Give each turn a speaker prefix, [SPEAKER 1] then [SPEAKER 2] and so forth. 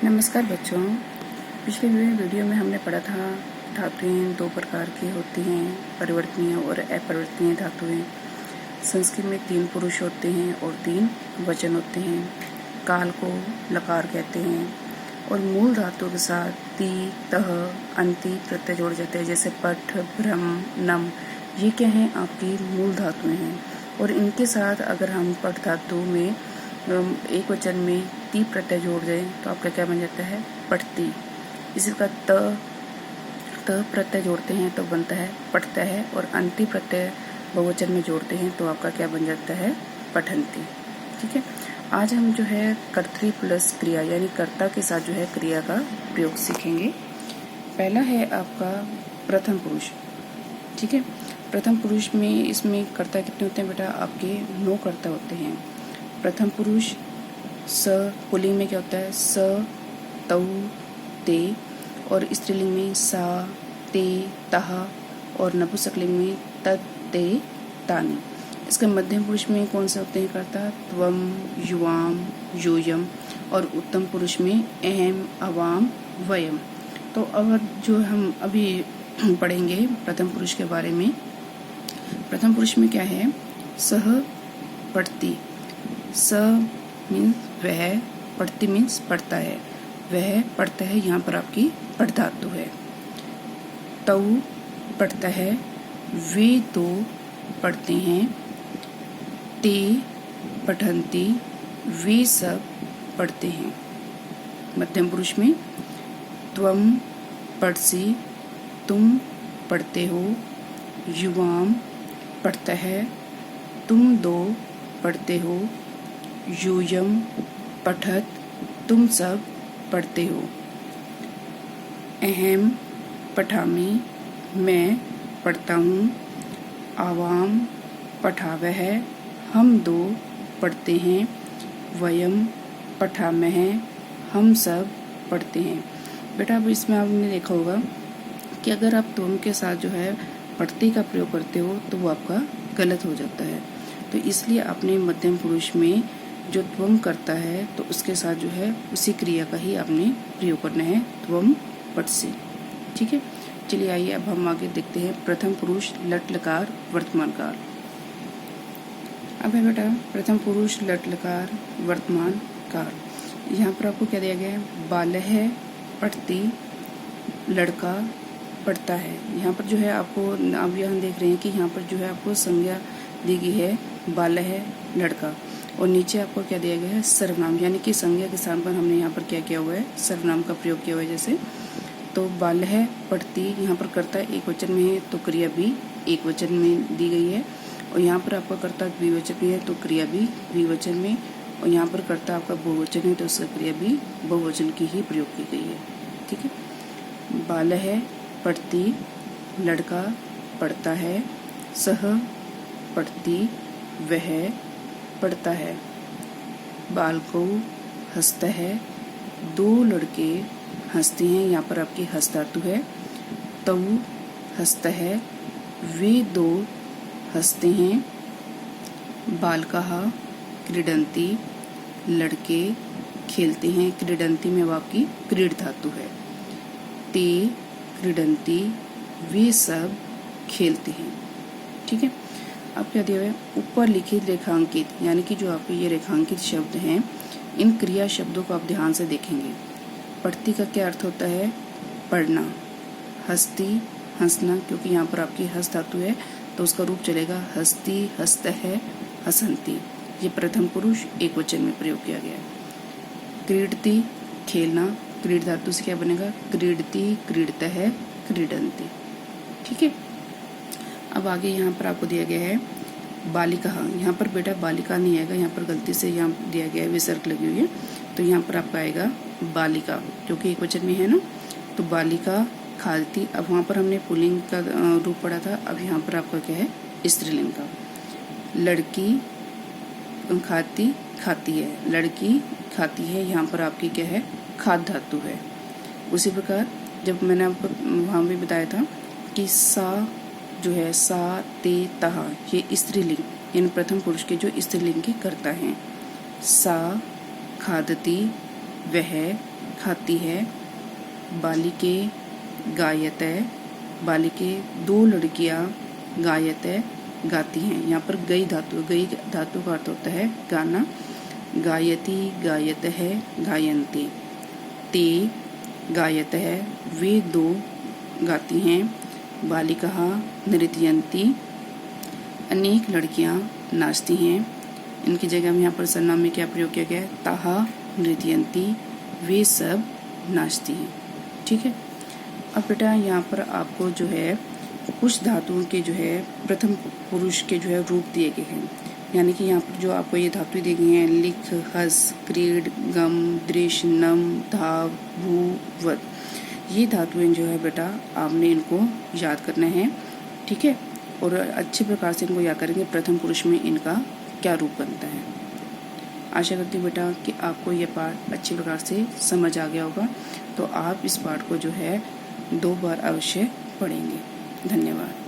[SPEAKER 1] नमस्कार बच्चों। पिछले वीडियो में हमने पढ़ा था धातुएं दो प्रकार की होती हैं, परिवर्तनीय और अपरिवर्तनीय धातुएं। संस्कृत में 3 पुरुष होते हैं और 3 वचन होते हैं। काल को लकार कहते हैं और मूल धातु के साथ ती, तह, अंति प्रत्यय जोड़ जाते हैं, जैसे पठ, भ्रम, नम। ये क्या हैं? आपकी मूल धातुएं हैं। और इनके साथ अगर हम पठ धातु में एक वचन में ती प्रत्यय जोड़ दें तो आपका क्या बन जाता है? पठती। इसी का त प्रत्यय जोड़ते हैं तो बनता है पठता है, और अंति प्रत्यय बहुवचन में जोड़ते हैं तो आपका क्या बन जाता है? पठंती। ठीक है। आज हम जो है कर्तरी प्लस क्रिया यानी कर्ता के साथ जो है क्रिया का प्रयोग सीखेंगे। पहला है आपका प्रथम पुरुष। ठीक है। प्रथम पुरुष में इसमें कर्ता कितने होते हैं बेटा? आपके 9 कर्ता होते हैं। प्रथम पुरुष स, पुल्लिंग में क्या होता है? स, तौ, ते, और स्त्रीलिंग में सा, ते, तह, और नपुंसकलिंग में तत्, ते, तानि। इसके मध्यम पुरुष में कौन से होते हैं कर्ता? त्वम, युवाम, योयम, और उत्तम पुरुष में अहम, अवाम, वयम। तो अब जो हम अभी पढ़ेंगे प्रथम पुरुष के बारे में। प्रथम पुरुष में क्या है? सह पठती। स मीन्स वह, पढ़ती मीन्स पढ़ता है, वह पढ़ता है, यहाँ पर आपकी पठ धातु है। तौ पढ़ता है, वे दो पढ़ते हैं। ते पठंती, वे सब पढ़ते हैं। मध्यम पुरुष में त्वम पढ़सी, तुम पढ़ते हो। युवाम पढ़ता है, तुम दो पढ़ते हो। यूयम पठत, तुम सब पढ़ते हो। अहम पठामी, मैं पढ़ता हूँ। आवाम पठावह, हम दो पढ़ते हैं। वयम पठामह, हम सब पढ़ते हैं। बेटा अब इसमें आपने देखा होगा कि अगर आप तुम के साथ जो है पढ़ती का प्रयोग करते हो तो वो आपका गलत हो जाता है। तो इसलिए आपने मध्यम पुरुष में जो त्वम करता है तो उसके साथ जो है उसी क्रिया का ही आपने प्रयोग करना है, त्वम पठसी। ठीक है। चलिए आइए अब हम आगे देखते हैं प्रथम पुरुष लट लकार वर्तमान काल। अब है बेटा प्रथम पुरुष लट लकार वर्तमान काल। यहाँ पर आपको क्या दिया गया है? बालह पढ़ती, लड़का पढ़ता है। यहाँ पर जो है आपको अब यहाँ देख रहे हैं कि यहाँ पर जो है आपको संज्ञा दी गई है बालह लड़का, और नीचे आपको क्या दिया गया है? सर्वनाम, यानी कि संज्ञा के स्थान पर हमने यहाँ पर क्या किया हुआ है? सर्वनाम का प्रयोग किया हुआ है। जैसे तो बालह पढ़ती, यहाँ पर कर्ता एक वचन में है तो क्रिया भी एक वचन में दी गई है, और यहाँ पर आपका कर्ता द्विवचन में है तो क्रिया भी द्विवचन में, और यहाँ पर कर्ता आपका बहुवचन है तो उसका क्रिया भी बहुवचन की ही प्रयोग की गई है। ठीक है। बालह पढ़ती, लड़का पढ़ता है। सह पढ़ती, वह पढ़ता है। बालको हंसता है, दो लड़के हंसते हैं, यहाँ पर आपकी हंस धातु है। तौ हंसता है, वे दो हंसते हैं। बालकाः क्रीडन्ति, लड़के खेलते हैं। क्रीडन्ति में वो आपकी क्रीड धातु है। ते क्रीडन्ति, वे सब खेलते हैं। ठीक है। अब क्या दिया है? ऊपर लिखित रेखांकित, यानी कि जो आपके ये रेखांकित शब्द हैं, इन क्रिया शब्दों को आप ध्यान से देखेंगे। पढ़ती का क्या अर्थ होता है? पढ़ना। हंसती, हंसना, क्योंकि यहाँ पर आपकी हंस धातु है तो उसका रूप चलेगा हंसती, हंसता है, हंसंती। ये प्रथम पुरुष एक वचन में प्रयोग किया गया है। क्रीडती खेलना, क्रीड धातु से क्या बनेगा? क्रीडती, क्रीडता है, क्रीडंती। ठीक है। अब आगे यहाँ पर आपको दिया गया है बालिका। यहाँ पर बेटा बालिका नहीं आएगा, यहाँ पर गलती से यहाँ दिया गया है विसर्ग लगी हुई है, तो यहाँ पर आपका आएगा बालिका, क्योंकि एक वचन में है ना। तो बालिका खाती, अब वहाँ पर हमने पुल्लिंग का रूप पढ़ा था, अब यहाँ पर आपका क्या है? स्त्रीलिंग का। लड़की खाती, खाती है, लड़की खाती है, यहाँ पर आपकी क्या है? खाद धातु है। उसी प्रकार जब मैंने आपको वहाँ भी बताया था कि सा जो है सा, ते, तहा, ये स्त्रीलिंग यानी प्रथम पुरुष के जो स्त्रीलिंग के कर्ता हैं। सा खादती, वह खाती है, बालिके गायते, बालिके 2 लड़कियां गायते गाती हैं। यहाँ पर गई धातु का अर्थ होता है गाना। गायती गायतः गायन्ते, ते गायतः वे 2 गाती हैं, बालिकाः नृत्यन्ति अनेक लड़कियां नाचती हैं। इनकी जगह में यहाँ पर सर्वनाम में क्या प्रयोग किया गया है, ताः नृत्यन्ति वे सब नाचती हैं। ठीक है। अब बेटा यहाँ पर आपको जो है कुछ धातुओं के जो है प्रथम पुरुष के जो है रूप दिए गए हैं। यानी कि यहाँ पर जो आपको ये धातु दी गई हैं, लिख, हस, क्रीड, गम, दृश, नम, धाव, भू, वद, ये धातुएं जो है बेटा आपने इनको याद करना है। ठीक है। और अच्छे प्रकार से इनको याद करेंगे प्रथम पुरुष में इनका क्या रूप बनता है। आशा करती हूँ बेटा कि आपको ये पाठ अच्छे प्रकार से समझ आ गया होगा। तो आप इस पाठ को जो है 2 बार अवश्य पढ़ेंगे। धन्यवाद।